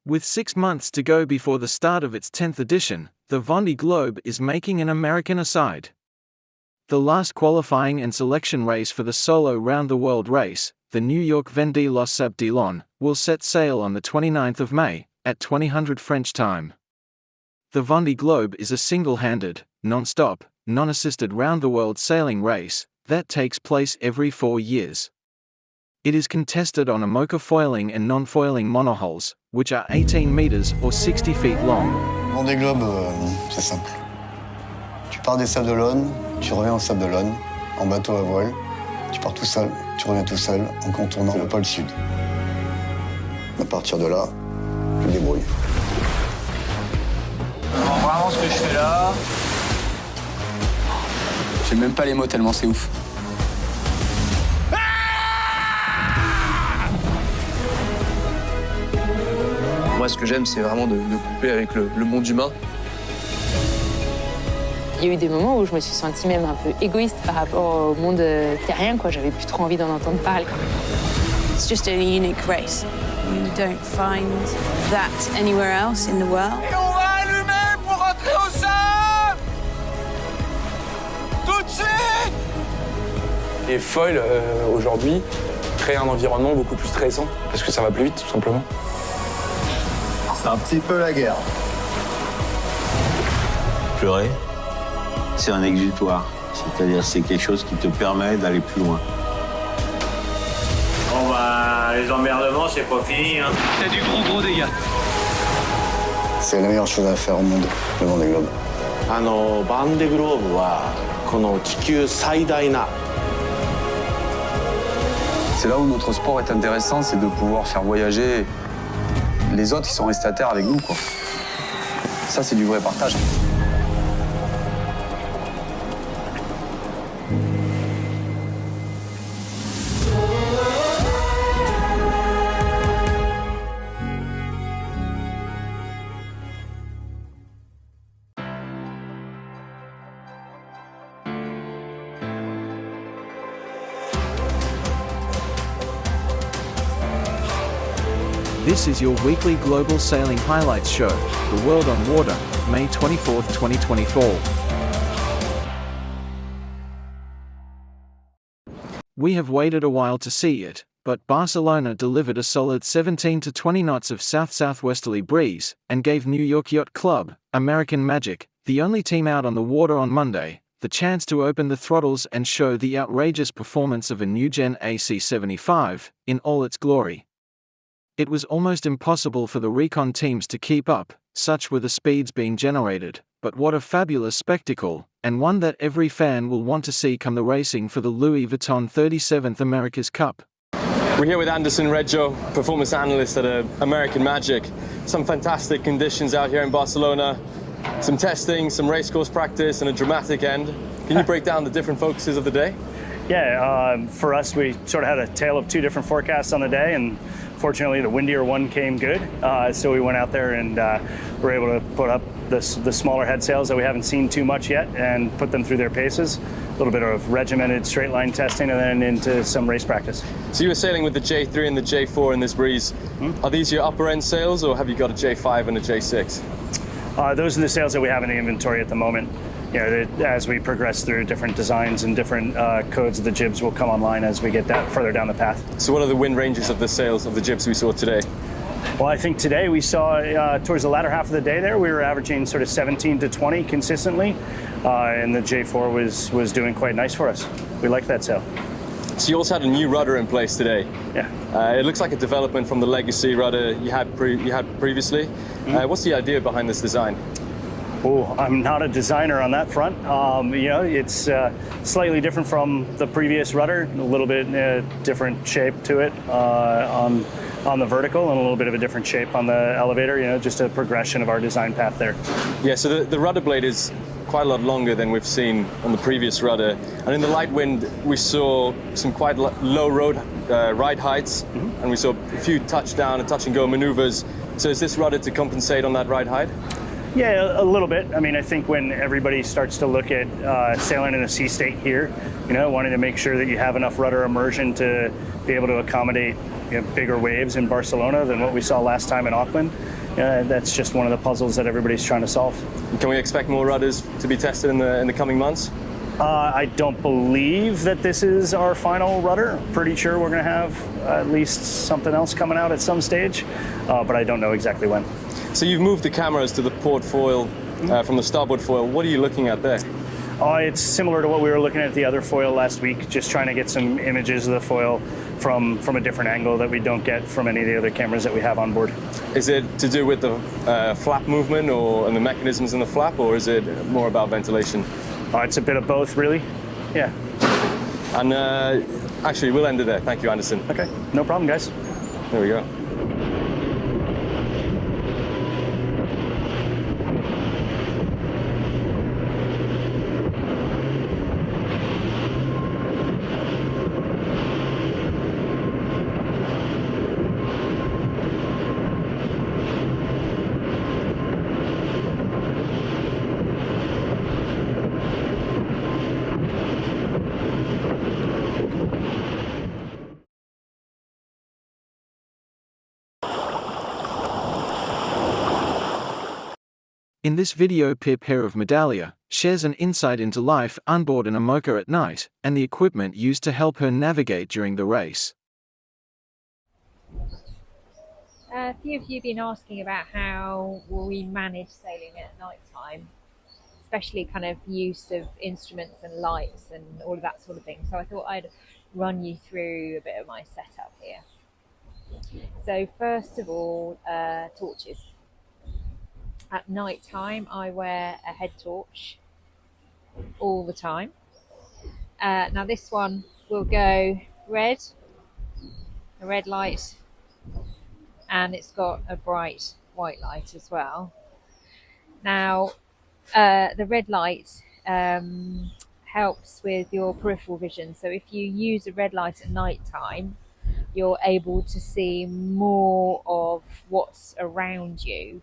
With 6 months to go before the start of its 10th edition, the Vendée Globe is making an American aside. The last qualifying and selection race for the solo round-the-world race, the New York Vendée Los Sabb, will set sail on the 29th of May, at 2000 French time. The Vendée Globe is a single-handed, non-stop, non-assisted round-the-world sailing race that takes place every 4 years. It is contested on Imoca foiling and non-foiling monohulls, which are 18 meters or 60 feet long. Vendée Globe, c'est simple. Tu pars des Sables d'Olonne, tu reviens aux Sables d'Olonne, en bateau à voile. Tu pars tout seul, tu reviens tout seul, en contournant le pôle sud. À partir de là, tu te débrouilles. Alors vraiment ce que je fais là... J'ai même pas les mots tellement c'est ouf. Moi, ce que j'aime, c'est vraiment de couper avec le monde humain. Il y a eu des moments où je me suis sentie même un peu égoïste par rapport au monde terrien, quoi. J'avais plus trop envie d'en entendre parler. It's just a unique race. You don't find that anywhere else in the world. Et on va allumer pour rentrer au sable! Tout de suite! Les foils, aujourd'hui, créent un environnement beaucoup plus stressant, parce que ça va plus vite, tout simplement. C'est un petit peu la guerre. Pleurer, c'est un exutoire. C'est-à-dire c'est quelque chose qui te permet d'aller plus loin. Bon bah, les emmerdements, c'est pas fini, hein. C'est du gros dégâts. C'est la meilleure chose à faire au monde, le Vendée Globe. バンデグローブはこの地球最大な C'est là où notre sport est intéressant, c'est de pouvoir faire voyager les autres qui sont restés à terre avec nous, quoi. Ça, c'est du vrai partage. This is your weekly global sailing highlights show, The World on Water, May 24th, 2024. We have waited a while to see it, but Barcelona delivered a solid 17 to 20 knots of south-southwesterly breeze, and gave New York Yacht Club, American Magic, the only team out on the water on Monday, the chance to open the throttles and show the outrageous performance of a new-gen AC-75, in all its glory. It was almost impossible for the recon teams to keep up, such were the speeds being generated, but what a fabulous spectacle, and one that every fan will want to see come the racing for the Louis Vuitton 37th America's Cup. We're here with Anderson Reggio, performance analyst at American Magic. Some fantastic conditions out here in Barcelona, some testing, some racecourse practice, and a dramatic end. Can you break down the different focuses of the day? Yeah, for us, we sort of had a tale of two different forecasts on the day, and fortunately the windier one came good, so we went out there and were able to put up the smaller head sails that we haven't seen too much yet and put them through their paces. A little bit of regimented straight line testing and then into some race practice. So you were sailing with the J3 and the J4 in this breeze. Are these your upper end sails, or have you got a J5 and a J6? Those are the sails that we have in the inventory at the moment. You know, as we progress through different designs and different codes of the jibs will come online as we get that further down the path. So what are the wind ranges of the sails of the jibs we saw today? Well, I think today we saw towards the latter half of the day there, we were averaging sort of 17 to 20 consistently, and the J4 was doing quite nice for us. We like that sail. So you also had a new rudder in place today. Yeah. It looks like a development from the legacy rudder you had previously. What's the idea behind this design? Oh, I'm not a designer on that front. You know, it's slightly different from the previous rudder, a little bit different shape to it on the vertical and a little bit of a different shape on the elevator, you know, just a progression of our design path there. Yeah, so the rudder blade is quite a lot longer than we've seen on the previous rudder. And in the light wind, we saw some quite low ride heights, and we saw a few touchdown and touch and go maneuvers. So is this rudder to compensate on that ride height? Yeah, a little bit. I mean, I think when everybody starts to look at sailing in a sea state here, you know, wanting to make sure that you have enough rudder immersion to be able to accommodate, you know, bigger waves in Barcelona than what we saw last time in Auckland. That's just one of the puzzles that everybody's trying to solve. Can we expect more rudders to be tested in the coming months? I don't believe that this is our final rudder. Pretty sure we're going to have at least something else coming out at some stage, but I don't know exactly when. So you've moved the cameras to the port foil from the starboard foil. What are you looking at there? It's similar to what we were looking at the other foil last week, just trying to get some images of the foil from a different angle that we don't get from any of the other cameras that we have on board. Is it to do with the flap movement and the mechanisms in the flap, or is it more about ventilation? It's a bit of both, really. Yeah. And actually, we'll end it there. Thank you, Anderson. Okay, no problem, guys. There we go. In this video, Pip here of Medallia shares an insight into life on board an Imoca at night and the equipment used to help her navigate during the race. A few of you have been asking about how we manage sailing at night time, especially kind of use of instruments and lights and all of that sort of thing. So I thought I'd run you through a bit of my setup here. So first of all, torches. At night time, I wear a head torch all the time. Now this one will go red, a red light, and it's got a bright white light as well. Now, the red light helps with your peripheral vision. So if you use a red light at night time, you're able to see more of what's around you.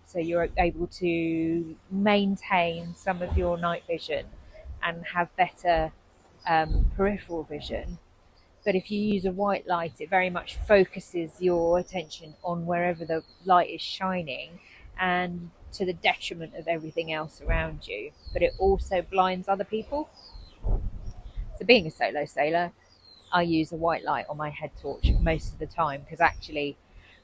So you're able to maintain some of your night vision and have better peripheral vision. But if you use a white light, it very much focuses your attention on wherever the light is shining and to the detriment of everything else around you. But it also blinds other people. So being a solo sailor, I use a white light on my head torch most of the time, because actually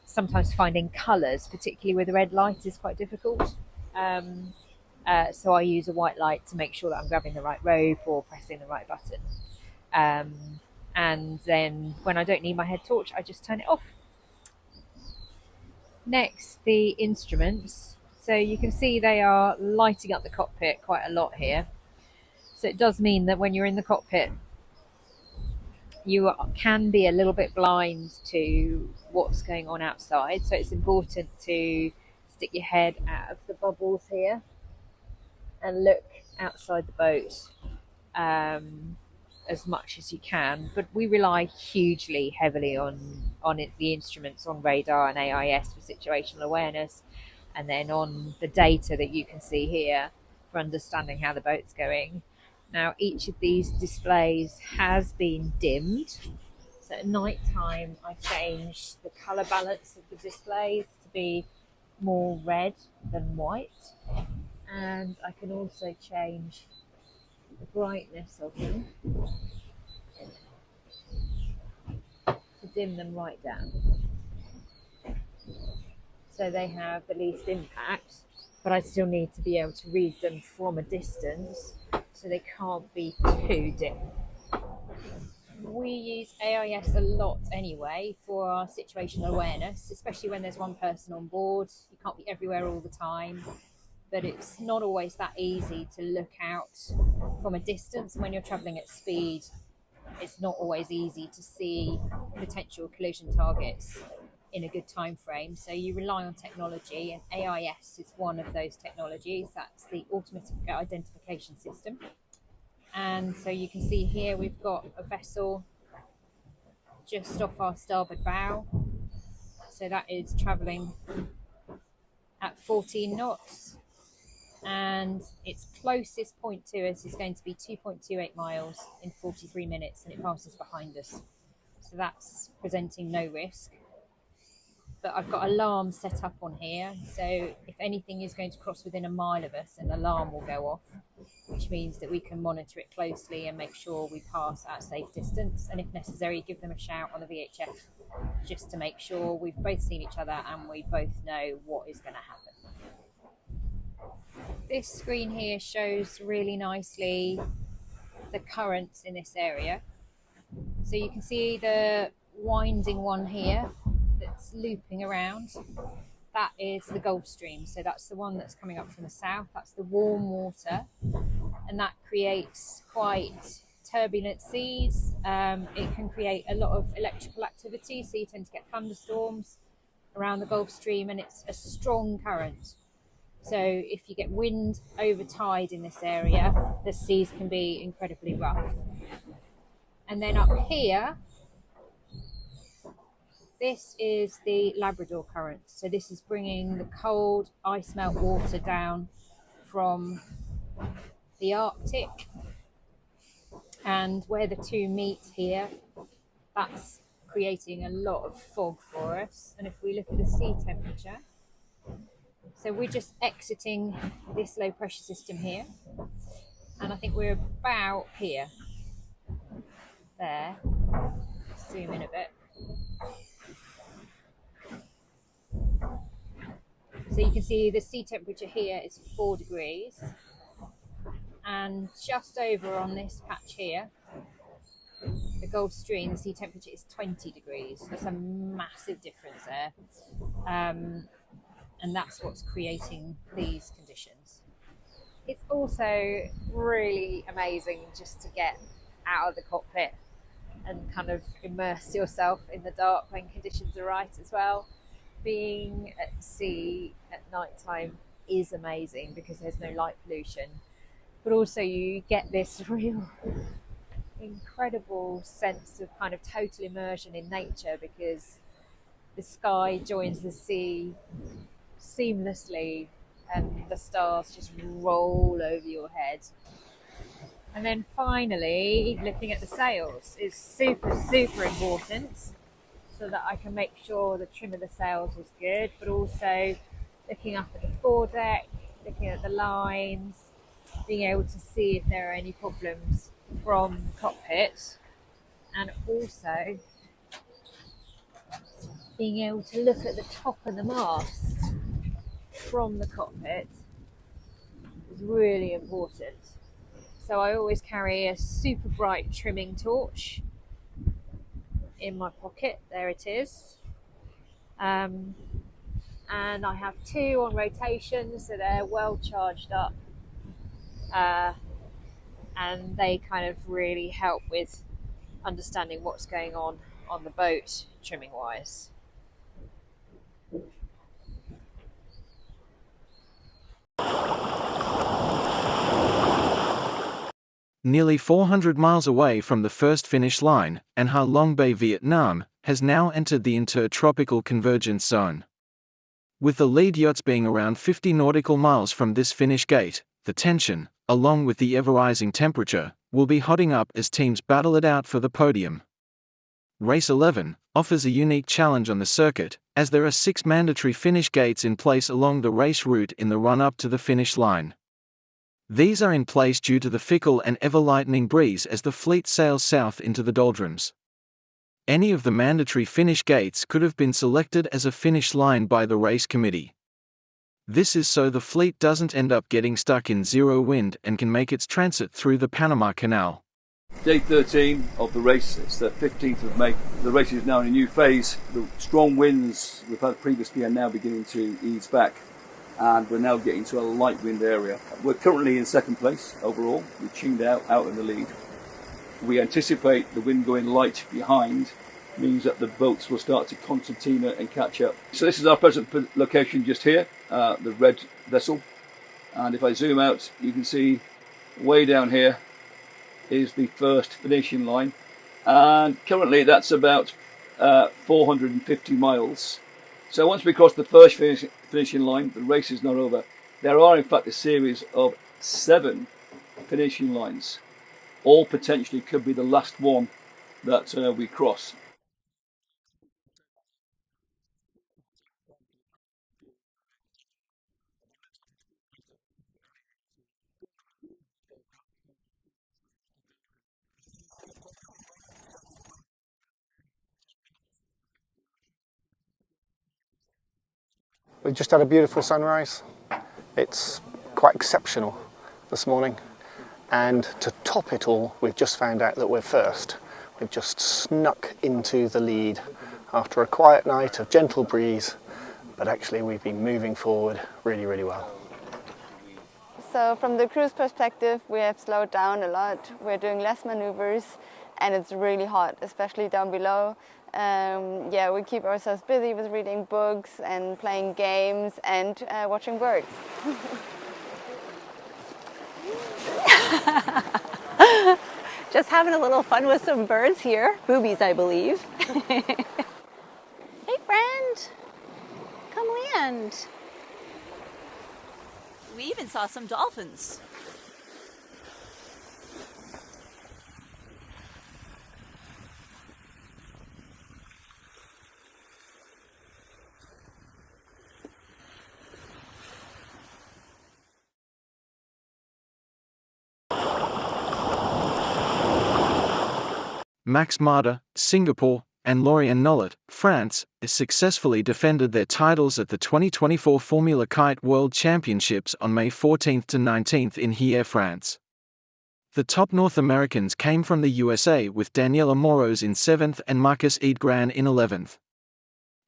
sometimes finding colours, particularly with a red light, is quite difficult. So I use a white light to make sure that I'm grabbing the right rope or pressing the right button. And then when I don't need my head torch, I just turn it off. Next, the instruments. So you can see they are lighting up the cockpit quite a lot here. So it does mean that when you're in the cockpit, you can be a little bit blind to what's going on outside. So it's important to stick your head out of the bubbles here and look outside the boat as much as you can. But we rely hugely heavily on the instruments, on radar and AIS for situational awareness, and then on the data that you can see here for understanding how the boat's going. Now, each of these displays has been dimmed. So at night time, I change the colour balance of the displays to be more red than white. And I can also change the brightness of them to dim them right down. So they have the least impact, but I still need to be able to read them from a distance, so they can't be too dim. We use AIS a lot anyway for our situational awareness, especially when there's one person on board. You can't be everywhere all the time, but it's not always that easy to look out from a distance. When you're travelling at speed, it's not always easy to see potential collision targets in a good time frame. So you rely on technology, and AIS is one of those technologies. That's the automatic identification system. And so you can see here we've got a vessel just off our starboard bow. So that is travelling at 14 knots. And its closest point to us is going to be 2.28 miles in 43 minutes, and it passes behind us. So that's presenting no risk. but I've got alarms set up on here. So if anything is going to cross within a mile of us, an alarm will go off, which means that we can monitor it closely and make sure we pass at a safe distance. And if necessary, give them a shout on the VHF just to make sure we've both seen each other and we both know what is going to happen. This screen here shows really nicely the currents in this area. So you can see the winding one here that's looping around. That is the Gulf Stream. So that's the one that's coming up from the south. That's the warm water. And that creates quite turbulent seas. It can create a lot of electrical activity. So you tend to get thunderstorms around the Gulf Stream, and it's a strong current. So if you get wind over tide in this area, the seas can be incredibly rough. And then up here, this is the Labrador current. So this is bringing the cold ice melt water down from the Arctic. And where the two meet here, that's creating a lot of fog for us. And if we look at the sea temperature, so we're just exiting this low pressure system here. And I think we're about here. There. Zoom in a bit. So you can see the sea temperature here is 4 degrees. And just over on this patch here, the Gulf Stream, the sea temperature is 20 degrees. That's a massive difference there. And that's what's creating these conditions. It's also really amazing just to get out of the cockpit and kind of immerse yourself in the dark when conditions are right as well. Being at sea at night time is amazing because there's no light pollution, but also you get this real incredible sense of kind of total immersion in nature because the sky joins the sea seamlessly and the stars just roll over your head. And then finally, looking at the sails is super important so that I can make sure the trim of the sails is good, but also looking up at the foredeck, looking at the lines, being able to see if there are any problems from the cockpit, and also being able to look at the top of the mast from the cockpit is really important. So I always carry a super bright trimming torch in my pocket. There it is. And I have 2 on rotation, so they're well charged up. And they kind of really help with understanding what's going on the boat trimming wise. Nearly 400 miles away from the first finish line, and Ha Long Bay, Vietnam, has now entered the intertropical convergence zone. With the lead yachts being around 50 nautical miles from this finish gate, the tension, along with the ever-rising temperature, will be hotting up as teams battle it out for the podium. Race 11 offers a unique challenge on the circuit, as there are 6 mandatory finish gates in place along the race route in the run-up to the finish line. These are in place due to the fickle and ever-lightening breeze as the fleet sails south into the doldrums. Any of the mandatory finish gates could have been selected as a finish line by the race committee. This is so the fleet doesn't end up getting stuck in zero wind and can make its transit through the Panama Canal. Day 13 of the race, it's the 15th of May. The race is now in a new phase. The strong winds we've had previously are now beginning to ease back, and we're now getting to a light wind area. We're currently in second place overall. We tuned out in the lead. We anticipate the wind going light behind means that the boats will start to concertina and catch up. So this is our present location just here, the red vessel. And if I zoom out, you can see way down here is the first finishing line. And currently that's about 450 miles. So once we cross the first finishing line, the race is not over. There are in fact a series of 7 finishing lines. All potentially could be the last one that we cross. We've just had a beautiful sunrise. It's quite exceptional this morning. And to top it all, we've just found out that we're first. We've just snuck into the lead after a quiet night of gentle breeze, but actually we've been moving forward really, really well. So from the cruise perspective, we have slowed down a lot. We're doing less maneuvers and it's really hot, especially down below. Yeah, we keep ourselves busy with reading books and playing games and watching birds. Just having a little fun with some birds here. Boobies, I believe. Hey, friend. Come land. We even saw some dolphins. Max Marder, Singapore, and Lauriane Nollet, France, successfully defended their titles at the 2024 Formula Kite World Championships on May 14 to 19 in Hyères, France. The top North Americans came from the USA with Daniela Moros in 7th and Marcus Edgran in 11th.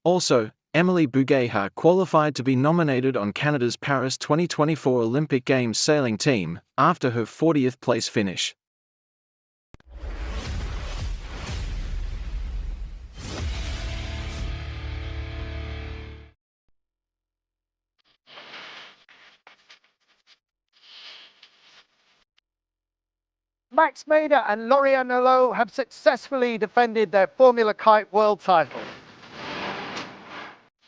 Also, Emily Bougueha qualified to be nominated on Canada's Paris 2024 Olympic Games sailing team, after her 40th place finish. Max Mader and Lauriane Nollet have successfully defended their Formula Kite World title.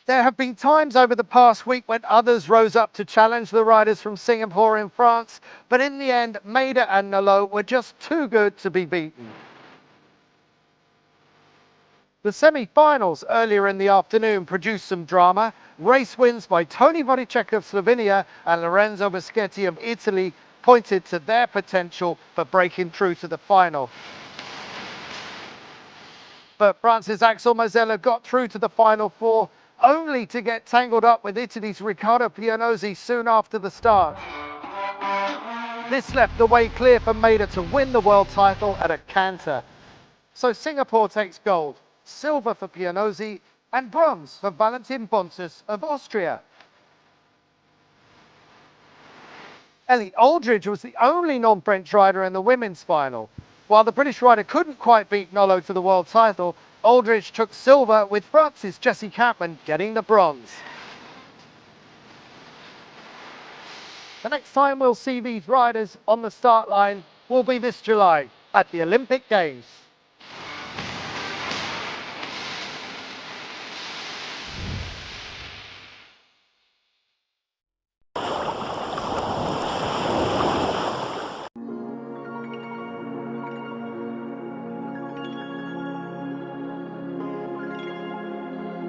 There have been times over the past week when others rose up to challenge the riders from Singapore in France, but in the end, Mader and Nollet were just too good to be beaten. The semi-finals earlier in the afternoon produced some drama. Race wins by Tony Vodicek of Slovenia and Lorenzo Moschetti of Italy pointed to their potential for breaking through to the final. But France's Axel Mazzella got through to the final four, only to get tangled up with Italy's Riccardo Pianozzi soon after the start. This left the way clear for Mader to win the world title at a canter. So Singapore takes gold, silver for Pianozzi, and bronze for Valentin Pontus of Austria. Ellie Aldridge was the only non-French rider in the women's final. While the British rider couldn't quite beat Nollet to the world title, Aldridge took silver, with France's Jessie Campman getting the bronze. The next time we'll see these riders on the start line will be this July at the Olympic Games.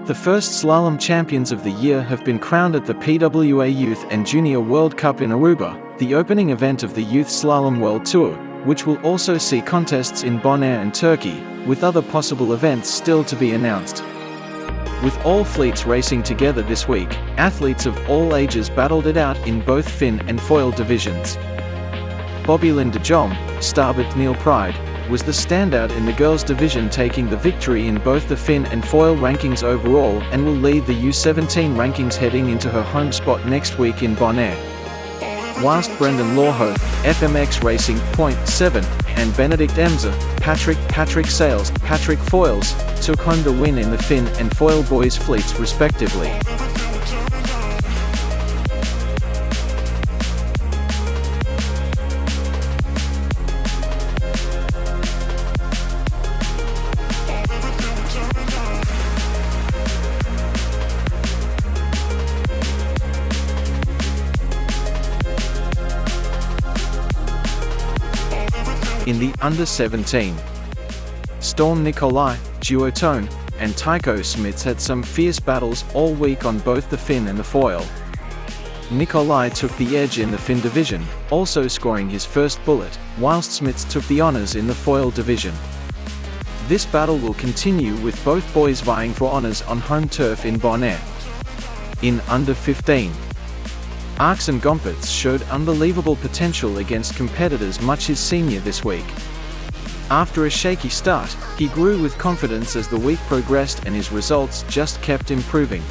The first slalom champions of the year have been crowned at the PWA Youth and Junior World Cup in Aruba, the opening event of the Youth Slalom World Tour, which will also see contests in Bonaire and Turkey, with other possible events still to be announced. With all fleets racing together this week, athletes of all ages battled it out in both fin and foil divisions. Bobby-Lynn de Jong, starboard Neil Pride, was the standout in the girls division, taking the victory in both the fin and foil rankings overall, and will lead the U17 rankings heading into her home spot next week in Bonaire. Whilst Brendan Lawhope, FMX Racing, Point 7, and Benedict Emser, Patrick Sales, Patrick Foils, took home the win in the fin and foil boys fleets respectively. In the under-17, Storm Nicolai, Duotone, and Tycho Smits had some fierce battles all week on both the fin and the foil. Nicolai took the edge in the fin division, also scoring his first bullet, whilst Smits took the honours in the foil division. This battle will continue with both boys vying for honours on home turf in Bonaire. in under 15. Arcs and Gompertz showed unbelievable potential against competitors much his senior this week. After a shaky start, he grew with confidence as the week progressed and his results just kept improving.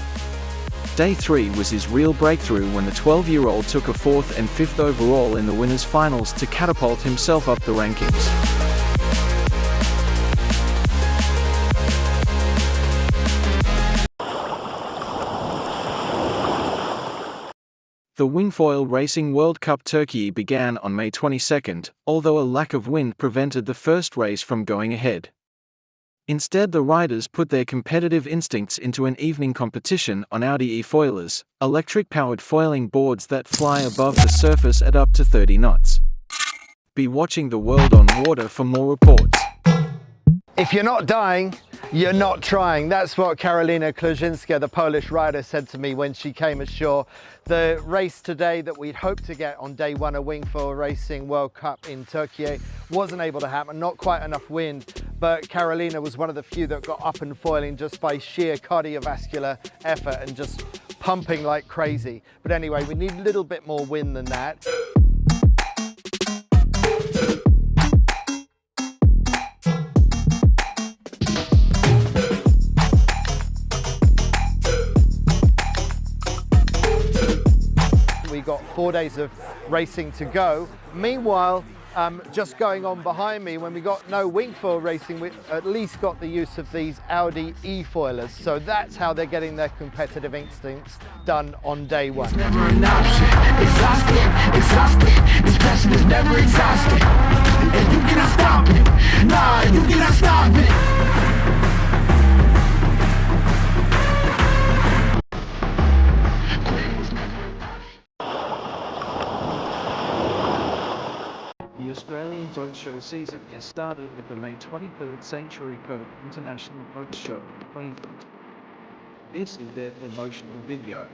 Day 3 was his real breakthrough when the 12-year-old took a 4th and 5th overall in the winners' finals to catapult himself up the rankings. The Wingfoil Racing World Cup Turkey began on May 22nd, although a lack of wind prevented the first race from going ahead. Instead, the riders put their competitive instincts into an evening competition on Audi e-foilers, electric-powered foiling boards that fly above the surface at up to 30 knots. Be watching The World on Water for more reports. If you're not dying, you're not trying. That's what Karolina Kluzinska, the Polish rider, said to me when she came ashore. The race today that we'd hoped to get on day 1 of Wingfoil Racing World Cup in Turkey wasn't able to happen, not quite enough wind, but Karolina was one of the few that got up and foiling just by sheer cardiovascular effort and just pumping like crazy. But anyway, we need a little bit more wind than that. We got 4 days of racing to go. Meanwhile, just going on behind me, when we got no Wingfoil racing, we at least got the use of these Audi e-foilers. So that's how they're getting their competitive instincts done on day 1. It's never an option. Exhausted. This passion is never exhausted. And you cannot stop it. Nah, you cannot stop it. The Australian Boat Show season has started with the May 23rd Century Boat International Boat Show. This is their promotional video.